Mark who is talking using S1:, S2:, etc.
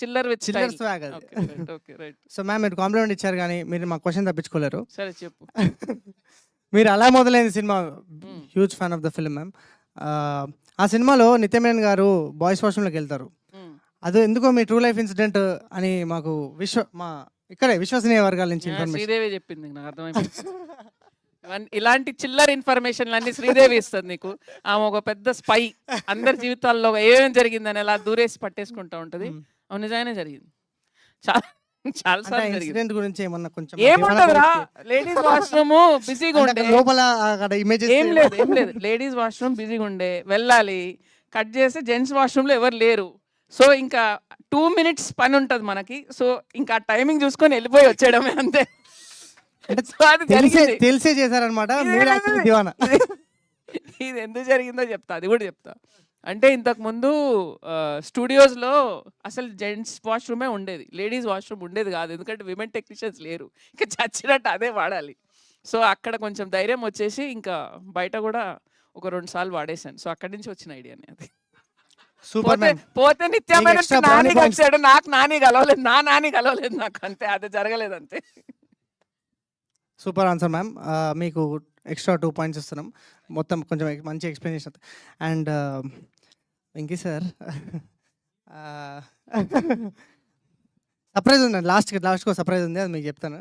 S1: Chiller with
S2: chiller
S1: style.
S2: Swag అది.
S1: Okay. Right. Okay. Right.
S2: So ma'am మీరు compliment ఇచ్చారు కానీ మీరు మా క్వశ్చన్ తప్పించుకోలేరు.
S1: సరే చెప్పు.
S2: మీరు అలా మొదలైంది సినిమా
S1: హ్మ్.
S2: Huge fan of the film ma'am. ఆ సినిమాలో నిత్యమేనన్ గారు బాయ్స్ వాష్రూమ్లోకి వెళ్తారు.
S1: హ్మ్.
S2: అది ఎందుకో మీ ట్రూ లైఫ్ ఇన్సిడెంట్ అని మాకు మా ఇక్కడే విశ్వసనీయ వర్గాల నుంచి
S1: ఆ!
S2: ఇన్ఫర్మేషన్.
S1: శ్రీదేవి చెప్పింది నాకు అర్థమైపోయింది. ఇలాంటి చిల్లర ఇన్ఫర్మేషన్‌లన్నీ శ్రీదేవి ఇస్తది నీకు. ఆమె ఒక పెద్ద స్పై. అందరి జీవితాల్లో ఏమేం జరిగిందని అలా దూరేసి పట్టేసుకుంటా ఉంటది. అవును నిజంగానే జరిగింది. చాలా చాలా
S2: అంటే
S1: సార్లు జరిగింది.
S2: ఇన్సిడెంట్ గురించి ఏమన్నా కొంచెం
S1: ఏముంటదిరా లేడీస్ వాష్‌రూమ్ బిజీగా ఉండే.
S2: లోపల అక్కడ ఇమేజెస్
S1: ఏం లేదు. ఏం లేదు. లేడీస్ వాష్‌రూమ్ బిజీగా ఉండే. వెళ్ళాలి. కట్ చేస్తే జెంట్స్ వాష్‌రూమ్‌లో ఎవరు లేరు. సో ఇంకా 2 మినిట్స్ పని ఉంటది మనకి. సో ఇంకా టైమింగ్ చూసుకొని వెళ్ళిపోయి వచ్చేయడమే అంతే. సో అది జరిగింది.
S2: తెలిసే చేశారనమాట. మీరు యాక్చువల్లీ దివానా.
S1: ఇది ఎందుకు జరిగిందో చెప్తా. అది కూడా చెప్తా. అంటే ఇంతకుముందు స్టూడియోస్‌లో అసలు జెంట్స్ వాష్‌రూమే ఉండేది. లేడీస్ వాష్‌రూమ్ ఉండేది కాదు. ఎందుకంటే విమెన్ టెక్నీషియన్స్ లేరు. ఇంకా చచ్చినట్టు అదే వాడాలి. సో అక్కడ కొంచెం ధైర్యం వచ్చేసి ఇంకా బయట కూడా ఒక 2 సార్లు వాడేశాను. సో అక్కడి నుంచి వచ్చిన ఐడియానే అది.
S2: Super ma'am.
S1: పోతే నిత్యమైన
S2: extra
S1: నాని
S2: brownie points.
S1: కలిసాడు. నాకు నాని కలవలేదు. నా నాని కలవలేదు నాకు అంతే. అది జరగలేదు అంతే.
S2: Super answer ma'am. మీకు ఎక్స్ట్రా 2 పాయింట్స్ ఇస్తున్నాం. మొత్తం కొంచెం మంచి explanation. And Venky sir surprise ఉందండి. లాస్ట్కి సర్ప్రైజ్ ఉంది, అది మీకు చెప్తాను.